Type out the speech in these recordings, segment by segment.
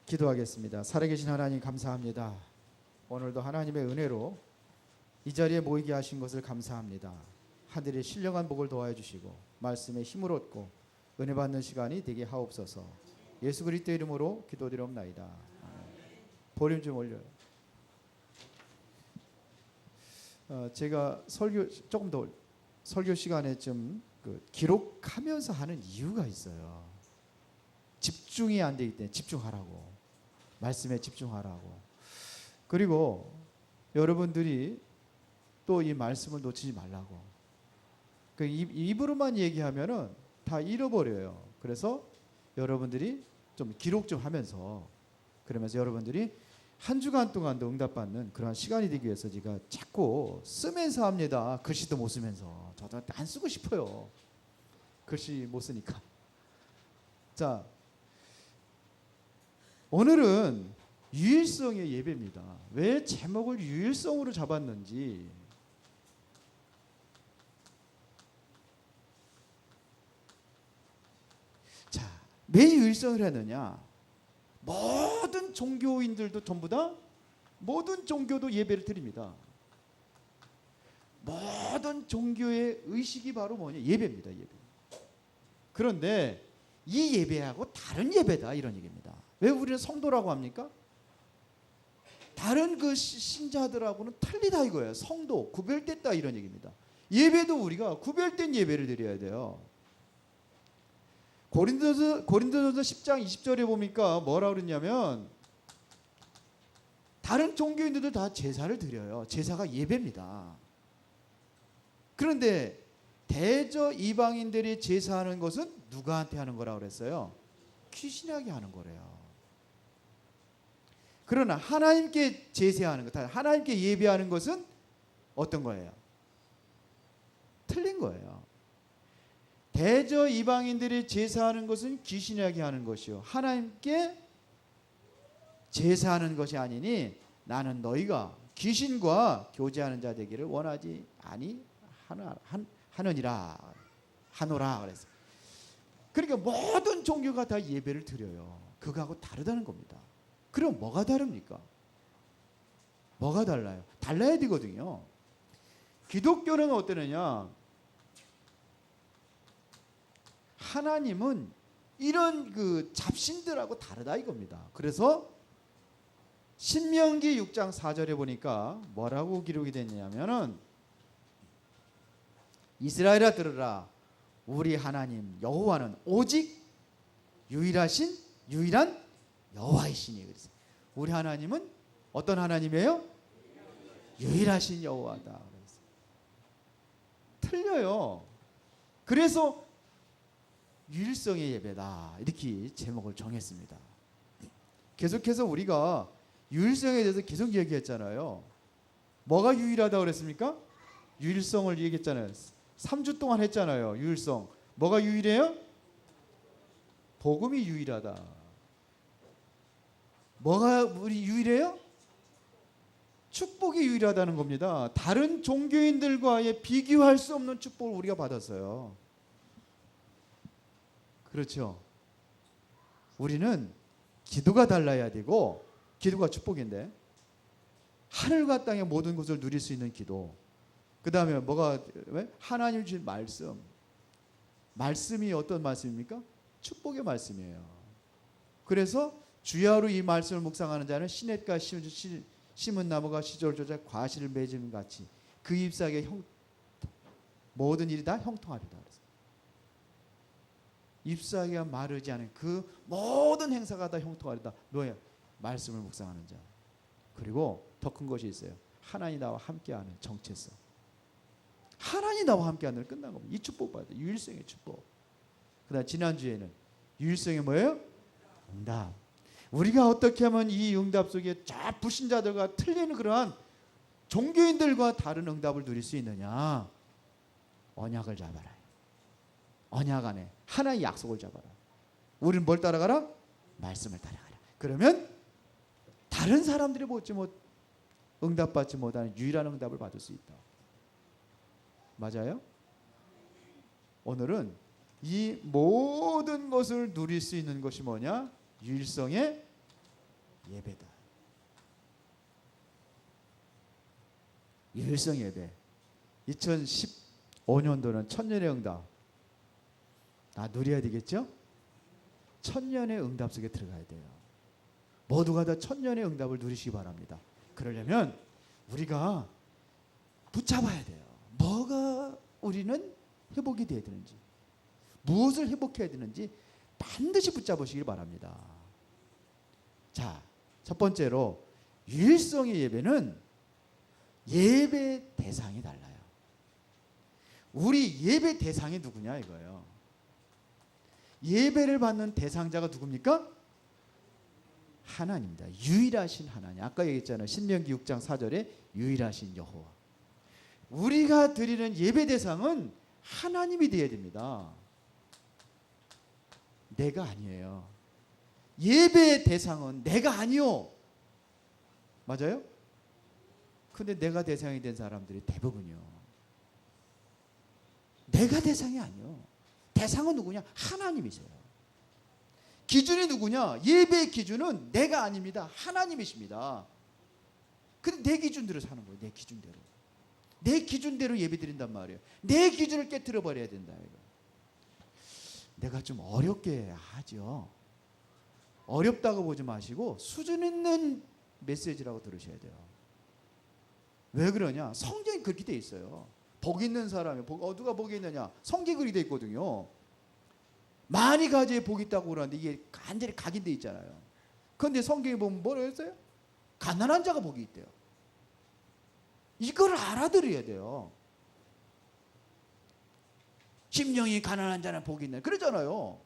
기도하겠습니다. 살아계신 하나님 감사합니다. 오늘도 하나님의 은혜로 이 자리에 모이게 하신 것을 감사합니다. 하늘의 신령한 복을 도와해 주시고 말씀에 힘을 얻고 은혜 받는 시간이 되게 하옵소서. 예수 그리스도 이름으로 기도드리옵나이다. 볼륨 좀 올려요. 제가 조금 더 설교 시간에 좀 기록하면서 하는 이유가 있어요. 집중이 안 되기 때문에 집중하라고, 말씀에 집중하라고. 그리고 여러분들이 또 이 말씀을 놓치지 말라고. 입으로만 얘기하면은 다 잃어버려요. 그래서 여러분들이 좀 기록 좀 하면서, 그러면서 여러분들이 한 주간 동안도 응답받는 그런 시간이 되기 위해서 제가 자꾸 쓰면서 합니다. 글씨도 못 쓰면서. 저도 안 쓰고 싶어요. 글씨 못 쓰니까. 자, 오늘은 유일성의 예배입니다. 왜 제목을 유일성으로 잡았는지. 자, 왜 유일성을 했느냐? 모든 종교인들도 전부 다, 모든 종교도 예배를 드립니다. 모든 종교의 의식이 바로 뭐냐? 예배입니다. 예배. 그런데 이 예배하고 다른 예배다, 이런 얘기입니다. 왜 우리는 성도라고 합니까? 다른 그 신자들하고는 틀리다 이거예요. 성도, 구별됐다, 이런 얘기입니다. 예배도 우리가 구별된 예배를 드려야 돼요. 고린도전서 10장 20절에 보니까 뭐라고 그랬냐면, 다른 종교인들도 다 제사를 드려요. 제사가 예배입니다. 그런데 대저 이방인들이 제사하는 것은 누구한테 하는 거라고 그랬어요? 귀신에게 하는 거래요. 그러나 하나님께 제사하는 것, 하나님께 예배하는 것은 어떤 거예요? 틀린 거예요. 대저 이방인들이 제사하는 것은 귀신에게 하는 것이요, 하나님께 제사하는 것이 아니니 나는 너희가 귀신과 교제하는 자 되기를 원하지 하노라 그랬어요. 그러니까 모든 종교가 다 예배를 드려요. 그거하고 다르다는 겁니다. 그럼 뭐가 다릅니까? 뭐가 달라요? 달라야 되거든요. 기독교는 어떠느냐? 하나님은 이런 그 잡신들하고 다르다 이겁니다. 그래서 신명기 6장 4절에 보니까 뭐라고 기록이 됐냐면은, 이스라엘아 들으라, 우리 하나님 여호와는 오직 유일한 여호와이시니. 그래서 우리 하나님은 어떤 하나님이에요? 유일하신 여호와다. 그래서 틀려요. 그래서 유일성의 예배다, 이렇게 제목을 정했습니다. 계속해서 우리가 유일성에 대해서 계속 얘기했잖아요. 뭐가 유일하다고 그랬습니까? 유일성을 얘기했잖아요. 3주 동안 했잖아요. 유일성. 뭐가 유일해요? 복음이 유일하다. 뭐가 우리 유일해요? 축복이 유일하다는 겁니다. 다른 종교인들과의 비교할 수 없는 축복을 우리가 받았어요. 그렇죠? 우리는 기도가 달라야 되고, 기도가 축복인데, 하늘과 땅의 모든 것을 누릴 수 있는 기도. 그 다음에 뭐가, 왜? 하나님 주신 말씀. 말씀이 어떤 말씀입니까? 축복의 말씀이에요. 그래서 주야로 이 말씀을 묵상하는 자는 시냇가 심은 나무가 시절 조작 과실을 맺음 같이 그 잎사귀에 모든 일이 다 형통하리다. 잎사귀가 마르지 않은 그 모든 행사가 다 형통하리다. 너의 말씀을 묵상하는 자. 그리고 더 큰 것이 있어요. 하나님 나와 함께하는 정체성. 하나님 나와 함께하는 걸 끝난 겁니다. 이 축복 받아요. 유일성의 축복. 그다음 지난주에는 유일성이 뭐예요? 응답. 우리가 어떻게 하면 이 응답 속에 자 불신자들과 틀리는 그러한 종교인들과 다른 응답을 누릴 수 있느냐? 언약을 잡아라. 언약 안에 하나의 약속을 잡아라. 우리는 뭘 따라가라? 말씀을 따라가라. 그러면 다른 사람들이 응답받지 못하는 유일한 응답을 받을 수 있다. 맞아요? 오늘은 이 모든 것을 누릴 수 있는 것이 뭐냐? 유일성의 예배다. 유일성 예배. 2015년도는 천년의 응답. 누려야 되겠죠? 천년의 응답 속에 들어가야 돼요. 모두가 다 천년의 응답을 누리시기 바랍니다. 그러려면 우리가 붙잡아야 돼요. 뭐가 우리는 회복이 되어야 되는지, 무엇을 회복해야 되는지 반드시 붙잡으시길 바랍니다. 자, 첫 번째로 유일성의 예배는 예배 대상이 달라요. 우리 예배 대상이 누구냐 이거예요. 예배를 받는 대상자가 누굽니까? 하나님입니다. 유일하신 하나님. 아까 얘기했잖아요. 신명기 6장 4절에 유일하신 여호와. 우리가 드리는 예배 대상은 하나님이 되어야 됩니다. 내가 아니에요. 예배의 대상은 내가 아니요. 맞아요? 근데 내가 대상이 된 사람들이 대부분이요. 내가 대상이 아니요. 대상은 누구냐? 하나님이세요. 기준이 누구냐? 예배의 기준은 내가 아닙니다. 하나님이십니다. 근데 내 기준대로 사는 거예요. 내 기준대로. 내 기준대로 예배 드린단 말이에요. 내 기준을 깨트려 버려야 된다. 이거. 내가 좀 어렵게 하죠. 어렵다고 보지 마시고 수준 있는 메시지라고 들으셔야 돼요. 왜 그러냐? 성경이 그렇게 돼 있어요. 복 있는 사람이 누가 복이 있느냐? 성경이 그렇게 돼 있거든요. 많이 가지에 복이 있다고 그러는데 이게 간절히 각인돼 있잖아요. 그런데 성경에 보면 뭐라고 했어요? 가난한 자가 복이 있대요. 이걸 알아들어야 돼요. 심령이 가난한 자는 복이 있나? 그러잖아요.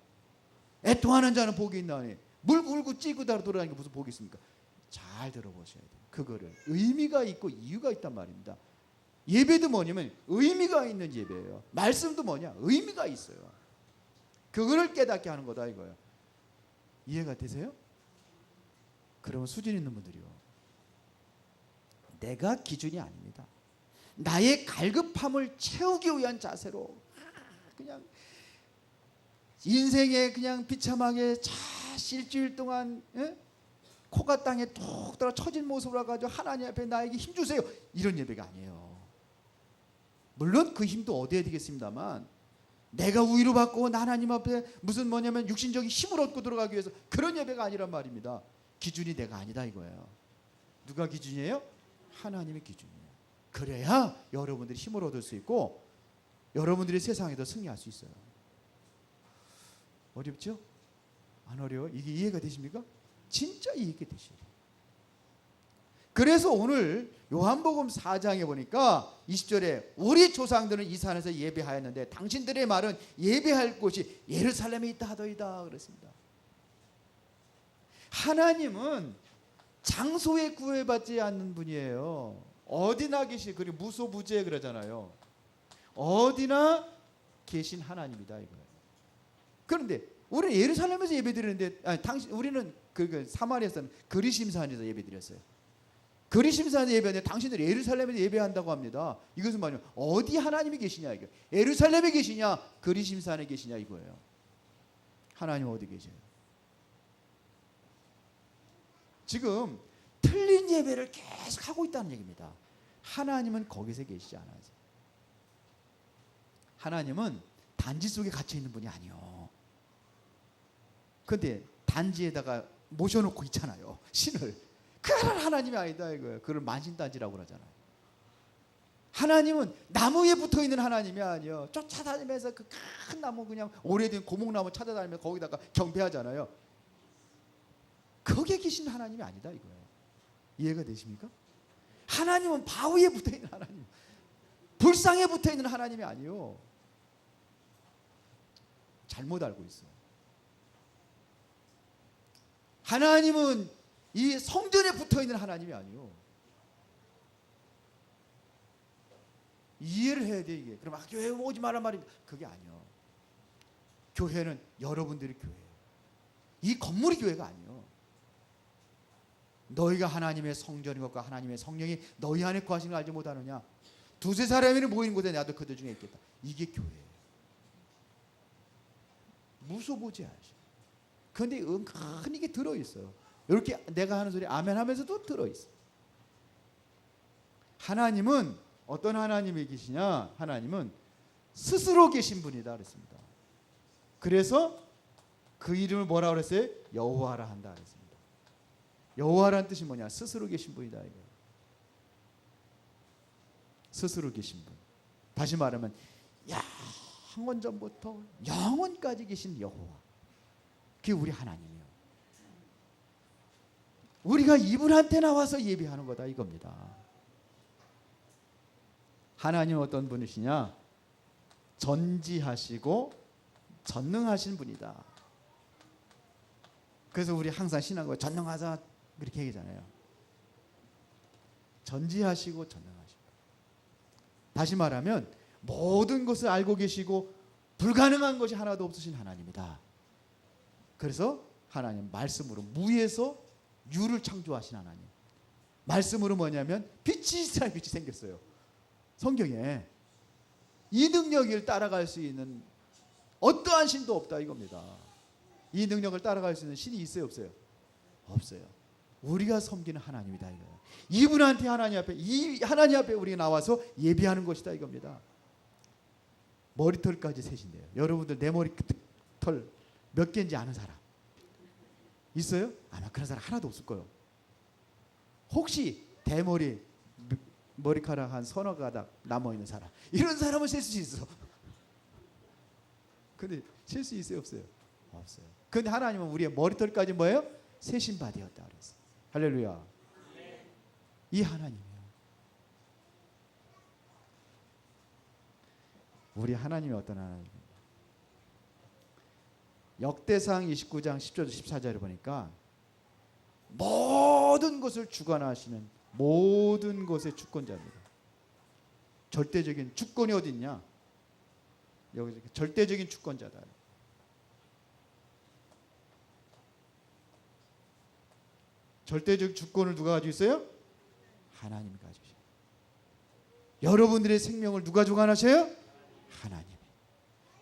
애통하는 자는 복이 있나니 물고 울고 찌고 돌아다니는 게 무슨 복이 있습니까? 잘 들어보셔야 돼요. 그거를 의미가 있고 이유가 있단 말입니다. 예배도 뭐냐면 의미가 있는 예배예요. 말씀도 뭐냐? 의미가 있어요. 그거를 깨닫게 하는 거다 이거예요. 이해가 되세요? 그러면 수준 있는 분들이요. 내가 기준이 아닙니다. 나의 갈급함을 채우기 위한 자세로 그냥 인생에 그냥 비참하게 일주일 동안 코가 땅에 툭 들어 처진 모습으로 가지고 하나님 앞에 나에게 힘 주세요. 이런 예배가 아니에요. 물론 그 힘도 얻어야 되겠습니다만 내가 우위로 받고 하나님 앞에 무슨 뭐냐면 육신적인 힘을 얻고 들어가기 위해서 그런 예배가 아니란 말입니다. 기준이 내가 아니다 이거예요. 누가 기준이에요? 하나님의 기준이에요. 그래야 여러분들이 힘을 얻을 수 있고 여러분들이 세상에서 승리할 수 있어요. 어렵죠? 안 어려워? 이게 이해가 되십니까? 진짜 이해가 되셔야 돼요. 그래서 오늘 요한복음 4장에 보니까 20절에 우리 조상들은 이 산에서 예배하였는데 당신들의 말은 예배할 곳이 예루살렘에 있다 하더이다 그랬습니다. 하나님은 장소에 구애받지 않는 분이에요. 어디나 계시 그리고 무소부재 그러잖아요. 어디나 계신 하나님이다 이거예요. 그런데 우리는 예루살렘에서 예배드리는데 우리는 사마리아에서는 그리심산에서 예배드렸어요. 그리심산에 예배하는데 당신들이 예루살렘에서 예배한다고 합니다. 이것은 뭐냐면 어디 하나님이 계시냐 이거. 예루살렘에 계시냐 그리심산에 계시냐 이거예요. 하나님 어디 계셔요? 지금 틀린 예배를 계속 하고 있다는 얘기입니다. 하나님은 거기서 계시지 않아요. 하나님은 단지 속에 갇혀 있는 분이 아니요. 그런데 단지에다가 모셔놓고 있잖아요. 신을. 그런 하나님이 아니다 이거예요. 그걸 만신단지라고 그러잖아요. 하나님은 나무에 붙어있는 하나님이 아니요. 쫓아다니면서 그 큰 나무 그냥 오래된 고목나무 찾아다니면서 거기다가 경배하잖아요. 거기에 계신 하나님이 아니다 이거예요. 이해가 되십니까? 하나님은 바위에 붙어있는 하나님, 불상에 붙어있는 하나님이 아니요. 잘못 알고 있어요. 하나님은 이 성전에 붙어있는 하나님이 아니요. 이해를 해야 돼 이게. 그럼 교회 오지 말란 말이 그게 아니요. 교회는 여러분들이 교회예요. 이 건물이 교회가 아니요. 너희가 하나님의 성전인 것과 하나님의 성령이 너희 안에 거하시는 걸 알지 못하느냐. 두세 사람이 모이는 곳에 나도 그들 중에 있겠다. 이게 교회예요. 무소부재하죠. 그런데 은근히 이게 들어있어요. 이렇게 내가 하는 소리 아멘 하면서도 들어있어. 하나님은 어떤 하나님이 계시냐? 하나님은 스스로 계신 분이다 그랬습니다. 그래서 그 이름을 뭐라고 그랬어요? 여호와라 한다 그랬습니다. 여호와라는 뜻이 뭐냐? 스스로 계신 분이다 이거. 스스로 계신 분. 다시 말하면 영원 전부터 영원까지 계신 여호와. 그게 우리 하나님이에요. 우리가 이분한테 나와서 예배하는 거다 이겁니다. 하나님은 어떤 분이시냐? 전지하시고 전능하신 분이다. 그래서 우리 항상 신앙과 전능하자 그렇게 얘기하잖아요. 전지하시고 전능하시고. 다시 말하면 모든 것을 알고 계시고 불가능한 것이 하나도 없으신 하나님이다. 그래서 하나님 말씀으로 무에서 유를 창조하신 하나님. 말씀으로 뭐냐면 빛이 있어야 빛이 생겼어요. 성경에 이 능력을 따라갈 수 있는 어떠한 신도 없다 이겁니다. 이 능력을 따라갈 수 있는 신이 있어요 없어요? 없어요. 우리가 섬기는 하나님이다 이거예요. 이분한테 하나님 앞에 이 하나님 앞에 우리가 나와서 예배하는 것이다 이겁니다. 머리털까지 셋인데요. 여러분들 내 머리털 몇 개인지 아는 사람 있어요? 아마 그런 사람 하나도 없을 거예요. 혹시 대머리 머리카락 한 서너 가닥 남아 있는 사람 이런 사람은 셀 수 있어. 근데 셀 수 있어요 없어요? 없어요. 근데 하나님은 우리의 머리털까지 뭐예요? 세신 바 되었다 그랬어요. 할렐루야. 이 하나님이에요. 우리 하나님이 어떤 하나님입니까? 역대상 29장 10절 14절을 보니까 모든 것을 주관하시는 모든 것의 주권자입니다. 절대적인 주권이 어디 있냐? 여기 절대적인 주권자다. 절대적 주권을 누가 가지고 있어요? 하나님이 가지고 있어요. 여러분들의 생명을 누가 주관하셔요? 하나님이.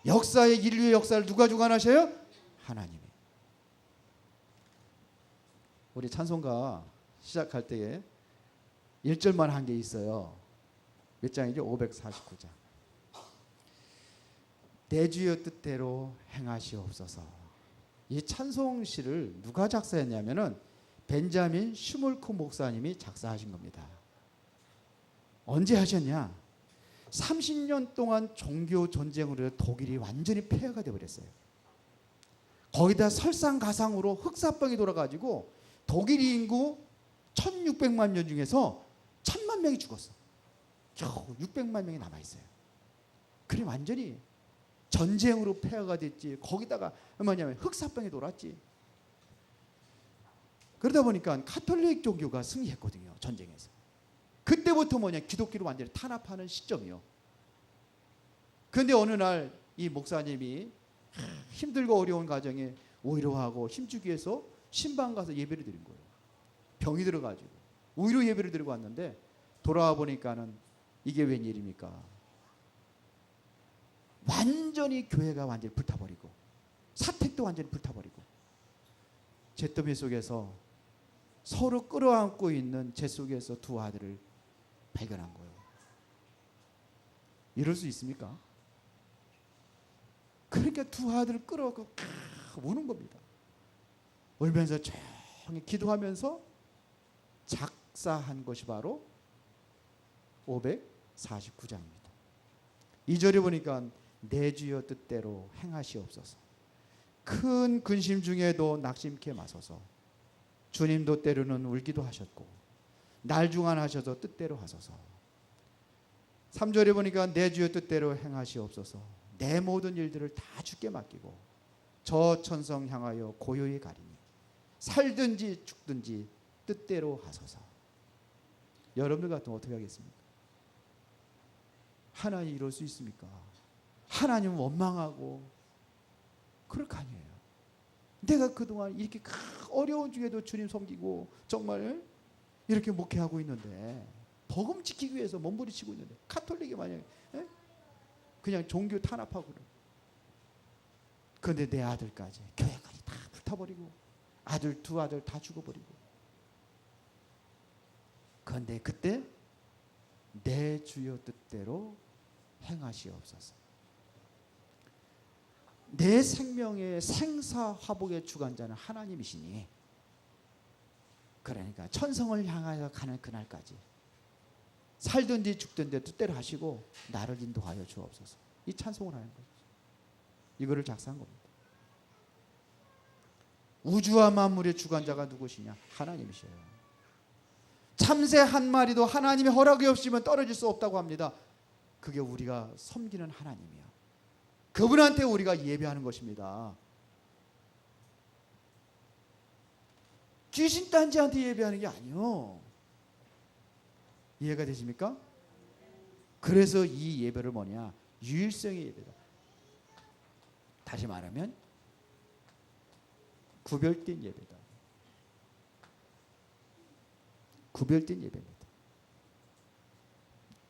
역사의 인류의 역사를 누가 주관하셔요? 하나님이. 우리 찬송가 시작할 때에 1절만 한 게 있어요. 몇 장이죠? 549장. 내 주의 뜻대로 행하시옵소서. 이 찬송시를 누가 작사했냐면은 벤자민 슈물크 목사님이 작사하신 겁니다. 언제 하셨냐? 30년 동안 종교 전쟁으로 독일이 완전히 폐허가 되어버렸어요. 거기다 설상가상으로 흑사병이 돌아가지고 독일 인구 1600만 명 중에서 1000만 명이 죽었어. 겨우 600만 명이 남아있어요. 그래 완전히 전쟁으로 폐허가 됐지. 거기다가 뭐냐면 흑사병이 돌았지. 그러다 보니까 카톨릭 종교가 승리했거든요. 전쟁에서. 그때부터 뭐냐 기독교를 완전히 탄압하는 시점이요. 그런데 어느 날 이 목사님이 힘들고 어려운 가정에 위로하고 힘주기 위해서 신방 가서 예배를 드린 거예요. 병이 들어가지고 위로 예배를 드리고 왔는데 돌아와 보니까는 이게 웬일입니까? 완전히 교회가 완전히 불타버리고 사택도 완전히 불타버리고 잿더미 속에서 서로 끌어안고 있는 제 속에서 두 아들을 발견한 거예요. 이럴 수 있습니까? 그러니까 두 아들을 끌어안고 우는 겁니다. 울면서 조용히 기도하면서 작사한 것이 바로 549장입니다. 2절에 보니까 내 주여 뜻대로 행하시옵소서. 큰 근심 중에도 낙심케 마소서. 주님도 때로는 울기도 하셨고 날 중환하셔서 뜻대로 하소서. 3절에 보니까 내 주여 뜻대로 행하시옵소서. 내 모든 일들을 다 주께 맡기고 저 천성 향하여 고요히 가리니 살든지 죽든지 뜻대로 하소서. 여러분들 같으면 어떻게 하겠습니까? 하나님 이럴 수 있습니까? 하나님은 원망하고 그럴 거 아니에요. 내가 그동안 이렇게 어려운 중에도 주님 섬기고 정말 이렇게 목회하고 있는데 복음 지키기 위해서 몸부림치고 있는데 카톨릭이 만약에 그냥 종교 탄압하고 그런데 내 아들까지 교회까지 다 불타버리고 아들 두 아들 다 죽어버리고. 그런데 그때 내 주여 뜻대로 행하시옵소서. 내 생명의 생사화복의 주관자는 하나님이시니, 그러니까 천성을 향하여 가는 그날까지 살든지 죽든지 뜻대로 하시고 나를 인도하여 주옵소서. 이 찬송을 하는 거죠. 이거를 작사한 겁니다. 우주와 만물의 주관자가 누구시냐? 하나님이셔요. 참새 한 마리도 하나님의 허락이 없으면 떨어질 수 없다고 합니다. 그게 우리가 섬기는 하나님이야. 그분한테 우리가 예배하는 것입니다. 귀신 딴지한테 예배하는 게 아니요. 이해가 되십니까? 그래서 이 예배를 뭐냐? 유일성의 예배다. 다시 말하면 구별된 예배다. 구별된 예배입니다.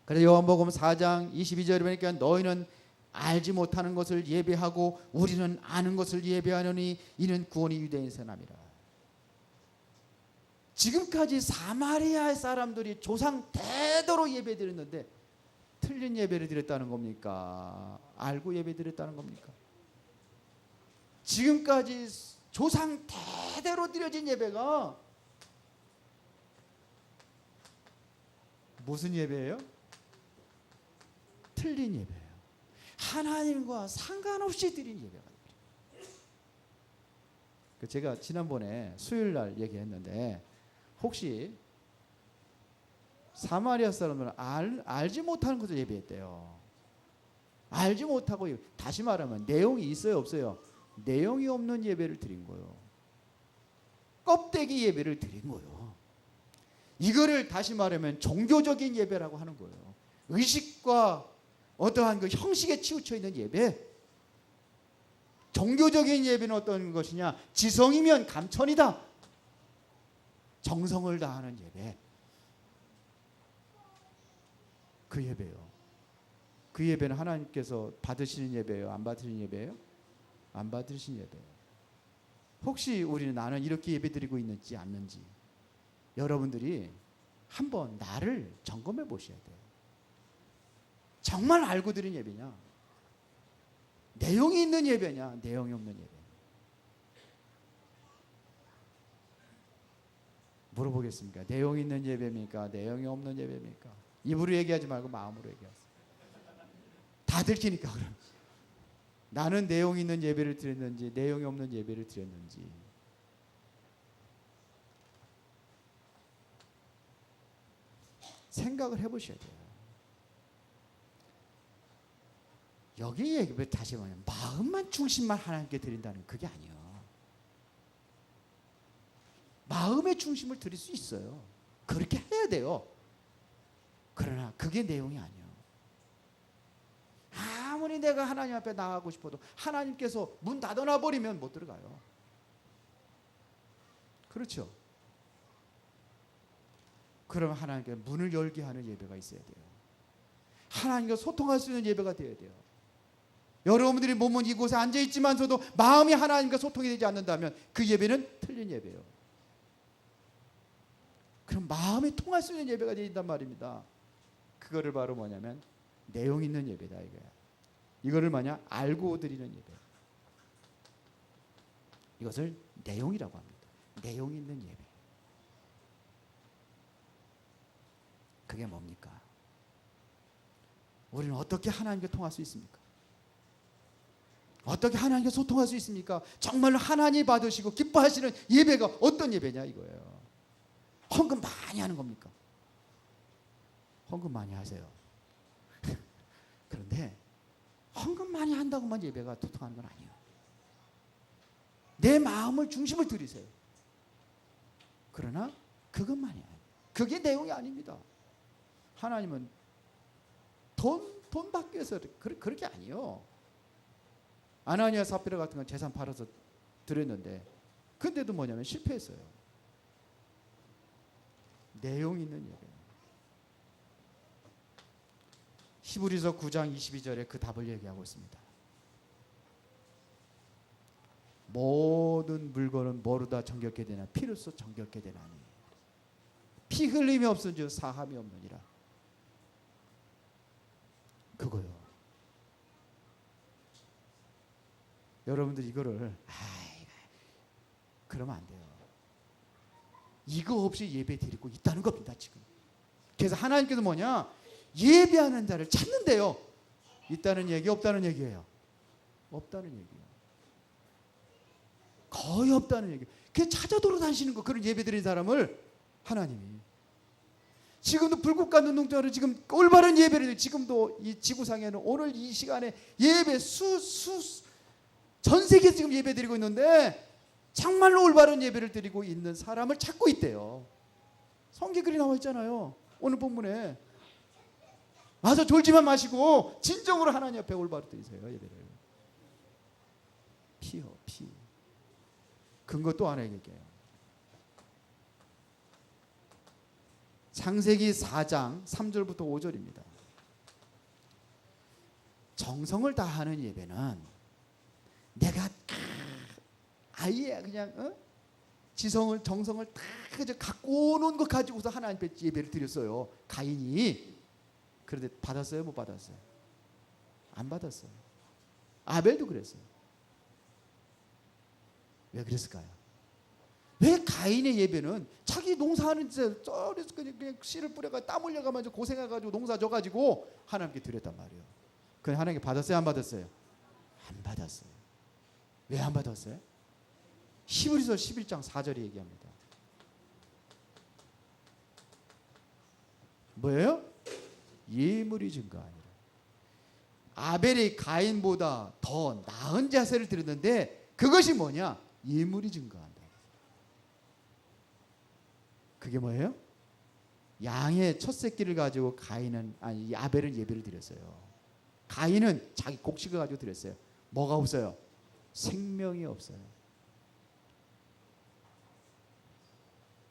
그래서 요한복음 4장 22절에 보니까 너희는 알지 못하는 것을 예배하고 우리는 아는 것을 예배하노니 이는 구원이 유대인에서 남이라. 지금까지 사마리아 사람들이 조상 대대로 예배 드렸는데 틀린 예배를 드렸다는 겁니까? 알고 예배 드렸다는 겁니까? 지금까지 조상 대대로 드려진 예배가 무슨 예배예요? 틀린 예배예요. 하나님과 상관없이 드린 예배가 됩니다. 제가 지난번에 수요일 날 얘기했는데 혹시 사마리아 사람들은 알지 못하는 것을 예배했대요. 알지 못하고, 다시 말하면 내용이 있어요 없어요? 내용이 없는 예배를 드린 거예요. 껍데기 예배를 드린 거예요. 이거를 다시 말하면 종교적인 예배라고 하는 거예요. 의식과 어떠한 그 형식에 치우쳐 있는 예배. 종교적인 예배는 어떤 것이냐? 지성이면 감천이다. 정성을 다하는 예배. 그 예배요. 그 예배는 하나님께서 받으시는 예배예요? 안 받으시는 예배예요? 안 받으시는 예배예요. 혹시 우리는 나는 이렇게 예배드리고 있는지 않는지 여러분들이 한번 나를 점검해 보셔야 돼요. 정말 알고 드린 예배냐? 내용이 있는 예배냐? 내용이 없는 예배? 물어보겠습니까? 내용이 있는 예배입니까? 내용이 없는 예배입니까? 입으로 얘기하지 말고 마음으로 얘기하세요. 다 들키니까. 그럼 나는 내용이 있는 예배를 드렸는지 내용이 없는 예배를 드렸는지. 생각을 해보셔야 돼요. 여기 얘기 다시 말하면 마음만 중심만 하나님께 드린다는 그게 아니에요. 마음의 중심을 드릴 수 있어요. 그렇게 해야 돼요. 그러나 그게 내용이 아니에요. 아무리 내가 하나님 앞에 나가고 싶어도 하나님께서 문 닫아놔 버리면 못 들어가요. 그렇죠? 그러면 하나님께 문을 열게 하는 예배가 있어야 돼요. 하나님과 소통할 수 있는 예배가 되어야 돼요. 여러분들이 몸은 이곳에 앉아있지만서도 마음이 하나님과 소통이 되지 않는다면 그 예배는 틀린 예배예요. 그럼 마음이 통할 수 있는 예배가 되어 있단 말입니다. 그거를 바로 뭐냐면 내용 있는 예배다 이거야. 이거를 만약 알고 드리는 예배. 이것을 내용이라고 합니다. 내용 있는 예배. 그게 뭡니까? 우리는 어떻게 하나님께 통할 수 있습니까? 어떻게 하나님께 소통할 수 있습니까? 정말로 하나님 받으시고 기뻐하시는 예배가 어떤 예배냐 이거예요. 헌금 많이 하는 겁니까? 헌금 많이 하세요. 그런데 헌금 많이 한다고만 예배가 소통하는 건 아니에요. 내 마음을 중심을 들이세요. 그러나 그것만이 아니에요. 그게 내용이 아닙니다. 하나님은 돈 받기 위해서 그렇게 아니에요. 아나니아 삽비라 같은 건 재산 팔아서 드렸는데 근데도 뭐냐면 실패했어요. 내용 있는 예배. 히브리서 9장 22절에 그 답을 얘기하고 있습니다. 모든 물건은 뭐로다 정결케 되나? 피로써 정결케 되나니. 피 흘림이 없은즉 사함이 없느니라. 그거요. 여러분들 이거를 그러면 안 돼요. 이거 없이 예배 드리고 있다는 겁니다 지금. 그래서 하나님께서 뭐냐? 예배하는 자를 찾는데요. 있다는 얘기, 없다는 얘기예요. 없다는 얘기예요. 거의 없다는 얘기예요. 그냥 찾아 돌아다니시는 거. 그런 예배 드리는 사람을 하나님이. 지금도 불국 같는 농장으로 지금 올바른 예배를, 지금도 이 지구상에는 오늘 이 시간에 예배 전 세계에서 지금 예배 드리고 있는데 정말로 올바른 예배를 드리고 있는 사람을 찾고 있대요. 성경 글이 나와 있잖아요. 오늘 본문에. 맞아, 졸지만 마시고 진정으로 하나님 앞에 올바로 드리세요 예배를. 피요, 피. 근거 또 하나 얘기해요. 창세기 4장 3절부터 5절입니다. 정성을 다하는 예배는 내가 아예 그냥 정성을 다 갖고 오는 것 가지고서 하나님 앞에 예배를 드렸어요. 가인이. 그런데 받았어요? 못 받았어요? 안 받았어요. 아벨도 그랬어요. 왜 그랬을까요? 왜 가인의 예배는 자기 농사하는 데 쩔어서 그냥 씨를 뿌려가 땀 흘려가면서 고생해가지고 농사 져가지고 하나님께 드렸단 말이에요. 그래 하나님께 받았어요? 안 받았어요? 안 받았어요. 왜 안 받았어요? 히브리서 11장 4절에 얘기합니다. 뭐예요? 예물이 증거하니라. 아벨이 가인보다 더 나은 자세를 드렸는데 그것이 뭐냐? 예물이 증거한다. 그게 뭐예요? 양의 첫 새끼를 가지고 아벨은 예배를 드렸어요. 가인은 자기 곡식을 가지고 드렸어요. 뭐가 없어요? 생명이 없어요.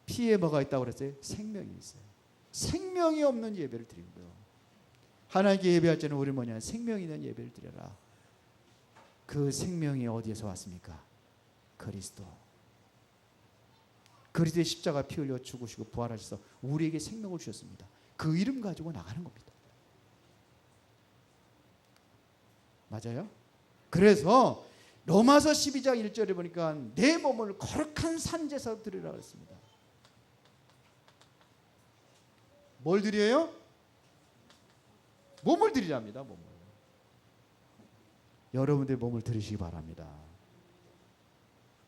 피에 뭐가 있다고 그랬어요? 생명이 있어요. 생명이 없는 예배를 드린 거예요. 하나님께 예배할 때는 우리 뭐냐? 생명 있는 예배를 드려라. 그 생명이 어디에서 왔습니까? 그리스도. 그리스도의 십자가 피 흘려 죽으시고 부활하셔서 우리에게 생명을 주셨습니다. 그 이름 가지고 나가는 겁니다. 맞아요? 그래서 로마서 12장 1절에 보니까 내 몸을 거룩한 산제사로 드리라 그랬습니다. 뭘 드려요? 몸을 드리랍니다. 몸을. 여러분들 몸을 드리시기 바랍니다.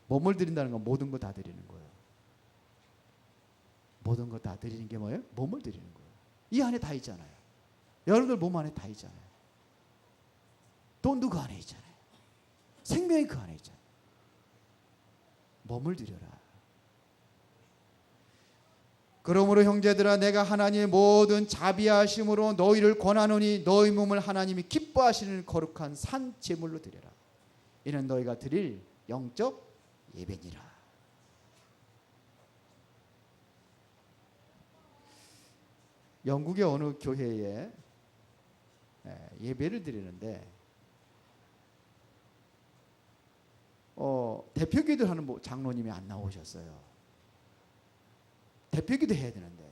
몸을 드린다는 건 모든 거 다 드리는 거예요. 모든 거 다 드리는 게 뭐예요? 몸을 드리는 거예요. 이 안에 다 있잖아요. 여러분들 몸 안에 다 있잖아요. 돈도 그 안에 있잖아요. 생명이 그 안에 있잖아요. 몸을 드려라. 그러므로 형제들아 내가 하나님의 모든 자비하심으로 너희를 권하노니 너희 몸을 하나님이 기뻐하시는 거룩한 산 제물로 드려라. 이는 너희가 드릴 영적 예배니라. 영국의 어느 교회에 예배를 드리는데 대표기도 하는 장로님이 안 나오셨어요. 대표기도 해야 되는데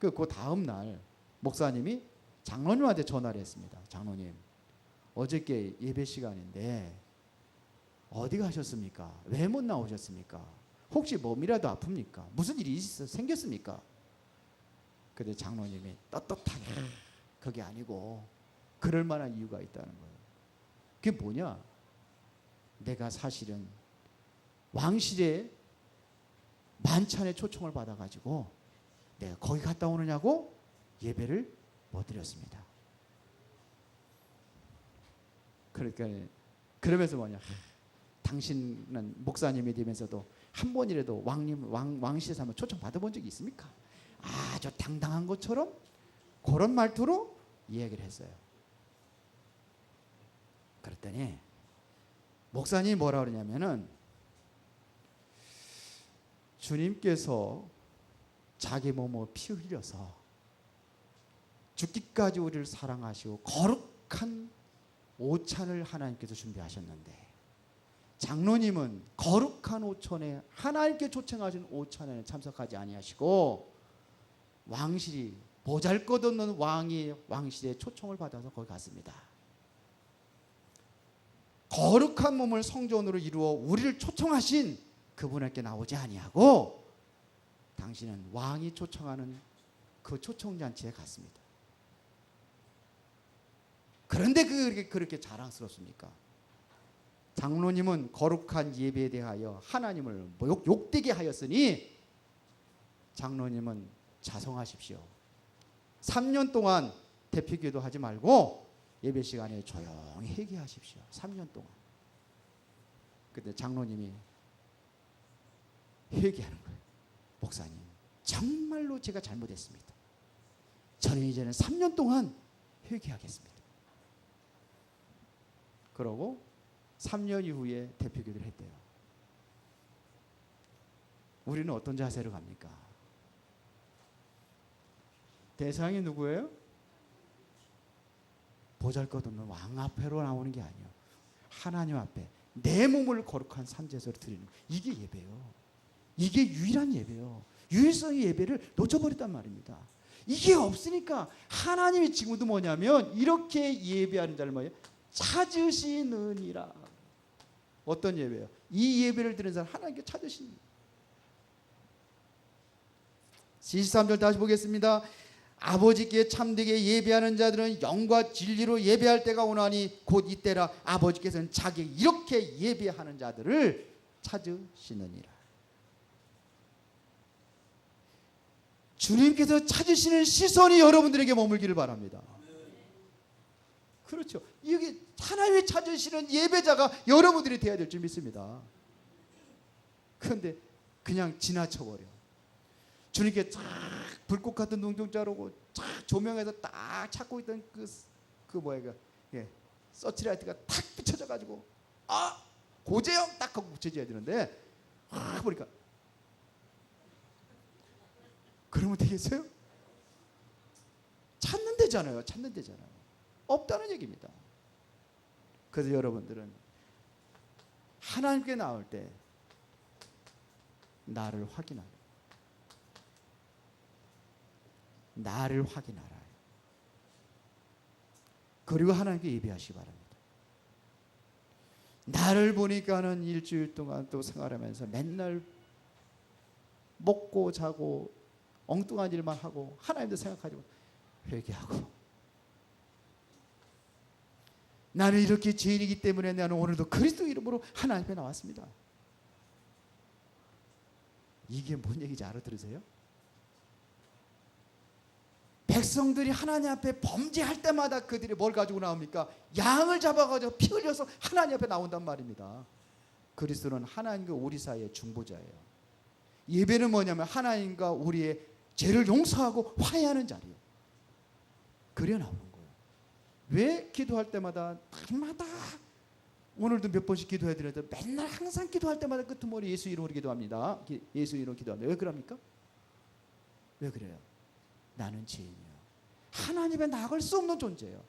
그 다음 날 목사님이 장로님한테 전화를 했습니다. 장로님, 어저께 예배 시간인데 어디 가셨습니까? 왜 못 나오셨습니까? 혹시 몸이라도 아픕니까? 무슨 일이 생겼습니까? 근데 장로님이 떳떳하게 그게 아니고 그럴 만한 이유가 있다는 거예요. 그게 뭐냐? 내가 사실은 왕실의 만찬의 초청을 받아가지고 내가 거기 갔다 오느냐고 예배를 못 드렸습니다. 그러니까 그러면서 뭐냐? 당신은 목사님이 되면서도 한 번이라도 왕실에서 한번 초청 받아본 적이 있습니까? 아주 당당한 것처럼 그런 말투로 이야기를 했어요. 그랬더니 목사님이 뭐라 그러냐면은 주님께서 자기 몸을 피 흘려서 죽기까지 우리를 사랑하시고 거룩한 오찬을 하나님께서 준비하셨는데 장로님은 거룩한 오천에 하나님께 초청하신 오천에 참석하지 아니하시고 왕실이 보잘것없는 왕이 왕실의 초청을 받아서 거기 갔습니다. 거룩한 몸을 성전으로 이루어 우리를 초청하신 그분에게 나오지 아니하고 당신은 왕이 초청하는 그 초청잔치에 갔습니다. 그런데 그렇게 자랑스럽습니까? 장로님은 거룩한 예배에 대하여 하나님을 욕되게 하였으니 장로님은 자성하십시오. 3년 동안 대표기도 하지 말고 예배 시간에 조용히 회개하십시오. 3년 동안. 그때 장로님이 회개하는 거예요. 목사님, 정말로 제가 잘못했습니다. 저는 이제는 3년 동안 회개하겠습니다. 그러고 3년 이후에 대표기도를 했대요. 우리는 어떤 자세로 갑니까? 대상이 누구예요? 보잘것없는 왕 앞에로 나오는 게 아니에요. 하나님 앞에 내 몸을 거룩한 산제사로 드리는 거. 이게 예배예요. 이게 유일한 예배예요. 유일성의 예배를 놓쳐버렸단 말입니다. 이게 없으니까 하나님의 징후도 뭐냐면 이렇게 예배하는 자를 뭐예요? 찾으시느니라. 어떤 예배예요? 이 예배를 드리는 사람 하나님께 찾으시는 거예요. 23절 다시 보겠습니다. 아버지께 참되게 예배하는 자들은 영과 진리로 예배할 때가 오나니 곧 이때라. 아버지께서는 자기 이렇게 예배하는 자들을 찾으시느니라. 주님께서 찾으시는 시선이 여러분들에게 머물기를 바랍니다. 그렇죠. 이게 하나님이 찾으시는 예배자가 여러분들이 되어야 될 줄 믿습니다. 그런데 그냥 지나쳐버려. 주님께 쫙 불꽃 같은 눈동자로 쫙 조명해서 딱 찾고 있던 서치라이트가 탁 비춰져 가지고 고재영 딱 하고 붙여줘야 되는데 보니까 그러면 되겠어요? 찾는 데잖아요. 없다는 얘기입니다. 그래서 여러분들은 하나님께 나올 때 나를 확인하라. 그리고 하나님께 예배하시기 바랍니다. 나를 보니까는 일주일 동안 또 생활하면서 맨날 먹고 자고 엉뚱한 일만 하고 하나님도 생각하지 못하고 회개하고, 나는 이렇게 죄인이기 때문에 나는 오늘도 그리스도 이름으로 하나님 앞에 나왔습니다. 이게 뭔 얘기인지 알아들으세요? 백성들이 하나님 앞에 범죄할 때마다 그들이 뭘 가지고 나옵니까? 양을 잡아가지고 피 흘려서 하나님 앞에 나온단 말입니다. 그리스도는 하나님과 우리 사이의 중보자예요. 예배는 뭐냐면 하나님과 우리의 죄를 용서하고 화해하는 자리예요. 그래 나오는 거예요. 왜 기도할 때마다 날마다 오늘도 몇 번씩 기도해야 되는데 맨날 항상 기도할 때마다 끄트머리 예수 이름으로 기도합니다. 예수 이름으로 기도합니다. 왜 그럽니까? 왜 그래요? 나는 죄인이야. 하나님의 나갈 수 없는 존재예요.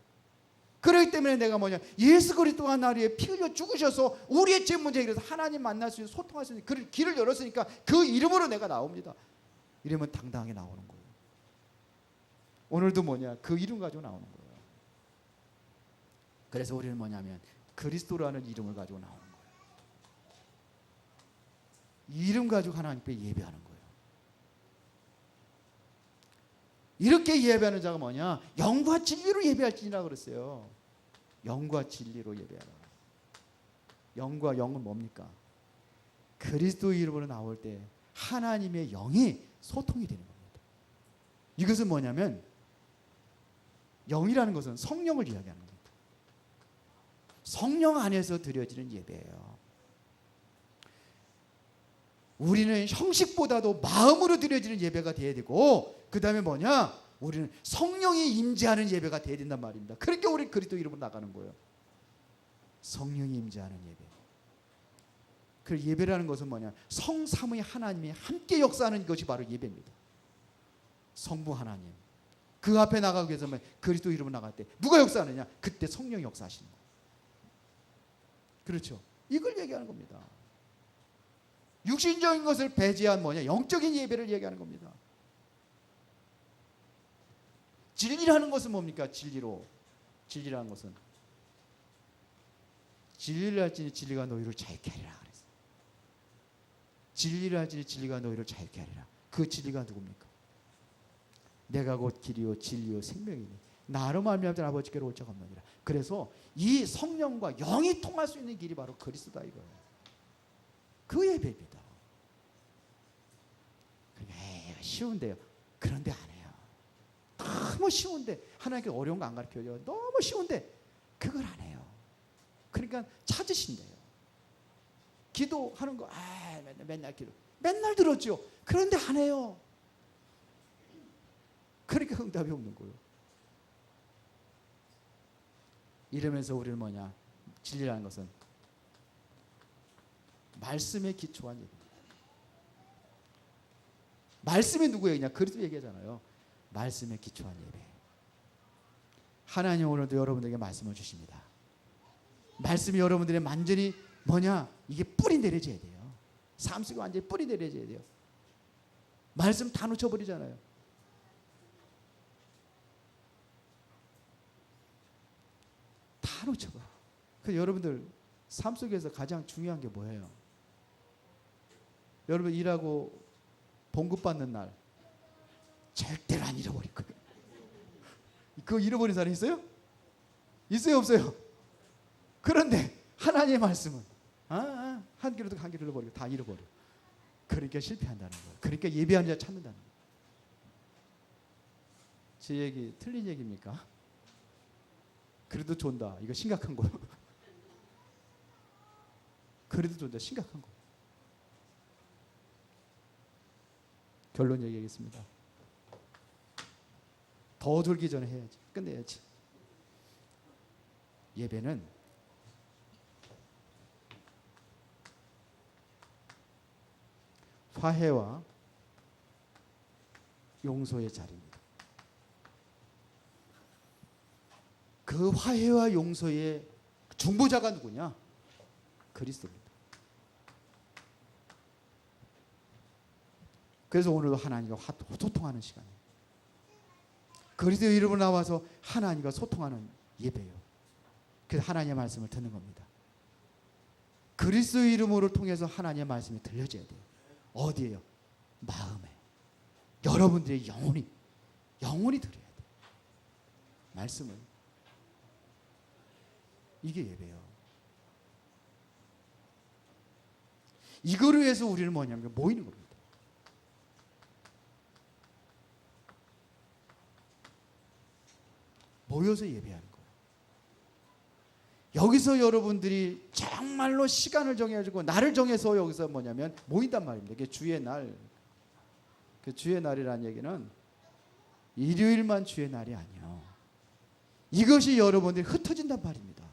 그렇기 때문에 내가 뭐냐, 예수 그리스도가 나를 위해 피 흘려 죽으셔서 우리의 죄 문제 해결해서 하나님 만날 수 있는, 소통할 수 있는 그 길을 열었으니까 그 이름으로 내가 나옵니다. 이러면 당당하게 나오는 거예요. 오늘도 뭐냐, 그 이름 가지고 나오는 거예요. 그래서 우리는 뭐냐면 그리스도라는 이름을 가지고 나오는 거예요. 이 이름 가지고 하나님께 예배하는 거예요. 이렇게 예배하는 자가 뭐냐, 영과 진리로 예배할지니라 그랬어요. 영과 진리로 예배하라. 영과 영은 뭡니까? 그리스도 이름으로 나올 때 하나님의 영이 소통이 되는 겁니다. 이것은 뭐냐면, 영이라는 것은 성령을 이야기하는 겁니다. 성령 안에서 드려지는 예배예요. 우리는 형식보다도 마음으로 드려지는 예배가 돼야 되고, 그 다음에 뭐냐, 우리는 성령이 임재하는 예배가 돼야 된단 말입니다. 그러니까 우리 그리스도 이름으로 나가는 거예요. 성령이 임재하는 예배. 그 예배라는 것은 뭐냐, 성삼위 하나님이 함께 역사하는 것이 바로 예배입니다. 성부 하나님, 그 앞에 나가기 위해서 그리스도 이름으로 나갈 때 누가 역사하느냐? 그때 성령이 역사하시는 거예요. 그렇죠. 이걸 얘기하는 겁니다. 육신적인 것을 배제한 영적인 예배를 얘기하는 겁니다. 진리라는 것은 뭡니까? 진리라는 것은 진리를 할지니 진리가 너희를 자유케 하리라 그랬어요. 진리를 할지니 진리가 너희를 자유케 하리라. 그 진리가 누굽니까? 내가 곧 길이요 진리요 생명이니 나로 말미암아 아버지께로 올 자가 없느니라. 그래서 이 성령과 영이 통할 수 있는 길이 바로 그리스도다 이거예요. 그 예배입니다. 쉬운데요. 그런데 안 해요. 너무 쉬운데 하나님께 어려운 거 안 가르쳐줘요. 너무 쉬운데 그걸 안 해요. 그러니까 찾으신대요. 기도하는 거 맨날 기도 맨날 들었죠. 그런데 안 해요. 그러니까 응답이 없는 거예요. 이러면서 우리는 진리라는 것은 말씀에 기초한 예배입니다. 말씀이 누구 얘기냐? 그리스도 얘기하잖아요. 말씀에 기초한 예배. 하나님 오늘도 여러분들에게 말씀을 주십니다. 말씀이 여러분들의 완전히 이게 뿌리 내려져야 돼요. 삶 속에 완전히 뿌리 내려져야 돼요. 말씀 다 놓쳐버리잖아요. 다 놓쳐봐. 그래서 여러분들 삶 속에서 가장 중요한 게 뭐예요? 여러분 일하고 봉급 받는 날 절대로 안 잃어버릴 거예요. 그거 잃어버린 사람 있어요? 있어요 없어요? 그런데 하나님의 말씀은 한 길로도 한 길로 잃어버리고 다 잃어버려. 그러니까 실패한다는 거예요. 그러니까 예배하는 자 찾는다는 거예요. 제 얘기 틀린 얘기입니까? 그래도 존다. 이거 심각한 거예요. 그래도 존다. 심각한 거. 결론 얘기하겠습니다. 더 돌기 전에 해야지. 끝내야지. 예배는 화해와 용서의 자리입니다. 그 화해와 용서의 중보자가 누구냐? 그리스도입니다. 그래서 오늘도 하나님과 소통하는 시간이에요. 그리스도의 이름으로 나와서 하나님과 소통하는 예배예요. 그래서 하나님의 말씀을 듣는 겁니다. 그리스도의 이름으로 통해서 하나님의 말씀이 들려져야 돼요. 어디에요? 마음에. 여러분들의 영혼이 들어야 돼요. 말씀을. 이게 예배예요. 이거를 위해서 우리는 모이는 겁니다. 모여서 예배하는 거예요. 여기서 여러분들이 정말로 시간을 정해가지고 날을 정해서 여기서 모인단 말입니다. 이게 주의 날. 그 주의 날이라는 얘기는 일요일만 주의 날이 아니에요. 이것이 여러분들이 흩어진단 말입니다.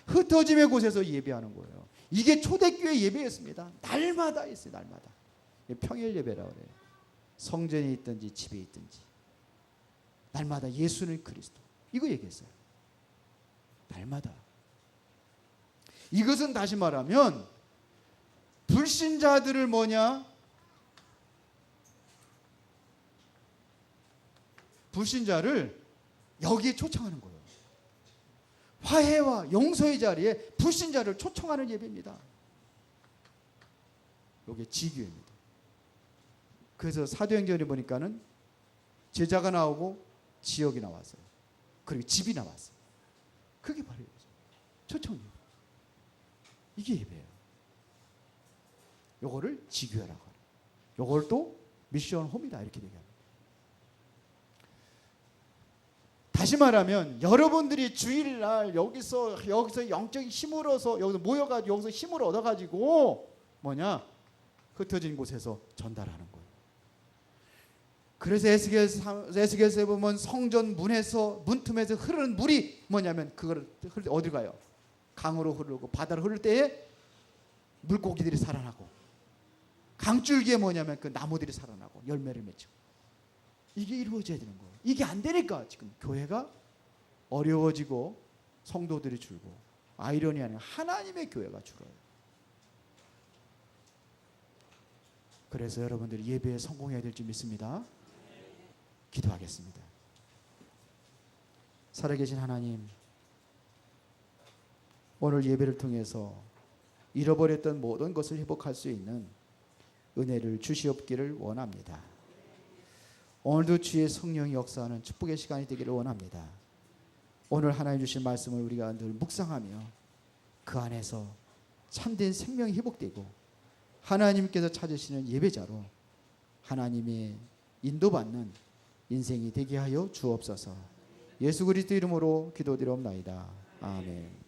흩어짐의 곳에서 예배하는 거예요. 이게 초대교회 예배였습니다. 날마다 있어요. 날마다. 평일 예배라고 그래요. 성전에 있든지 집에 있든지 날마다 예수는 그리스도. 이거 얘기했어요. 날마다. 이것은 다시 말하면 불신자들을 불신자를 여기에 초청하는 거예요. 화해와 용서의 자리에 불신자를 초청하는 예배입니다. 이게 지교입니다. 그래서 사도행전에 보니까는 제자가 나오고 지역이 나왔어요. 그리고 집이 나왔어요. 그게 바로 초청 예배. 이게 예배예요. 요거를 지교라고 해요. 요걸 또 미션 홈이다 이렇게 얘기합니다. 다시 말하면 여러분들이 주일날 여기서 영적인 힘을 얻어서 여기서 모여가지고 여기서 힘을 얻어가지고 흩어진 곳에서 전달하는 거예요. 그래서 에스겔서에 보면 성전 문틈에서 흐르는 물이 그걸 어디 가요? 강으로 흐르고 바다로 흐를 때에 물고기들이 살아나고 강줄기에 그 나무들이 살아나고 열매를 맺고 이게 이루어져야 되는 거예요. 이게 안 되니까 지금 교회가 어려워지고 성도들이 줄고 아이러니하네요. 하나님의 교회가 줄어요. 그래서 여러분들이 예배에 성공해야 될 줄 믿습니다. 기도하겠습니다. 살아계신 하나님, 오늘 예배를 통해서 잃어버렸던 모든 것을 회복할 수 있는 은혜를 주시옵기를 원합니다. 오늘도 주의 성령이 역사하는 축복의 시간이 되기를 원합니다. 오늘 하나님 주신 말씀을 우리가 늘 묵상하며 그 안에서 참된 생명이 회복되고 하나님께서 찾으시는 예배자로 하나님의 인도받는 인생이 되게 하여 주옵소서. 예수 그리스도 이름으로 기도드리옵나이다. 아멘.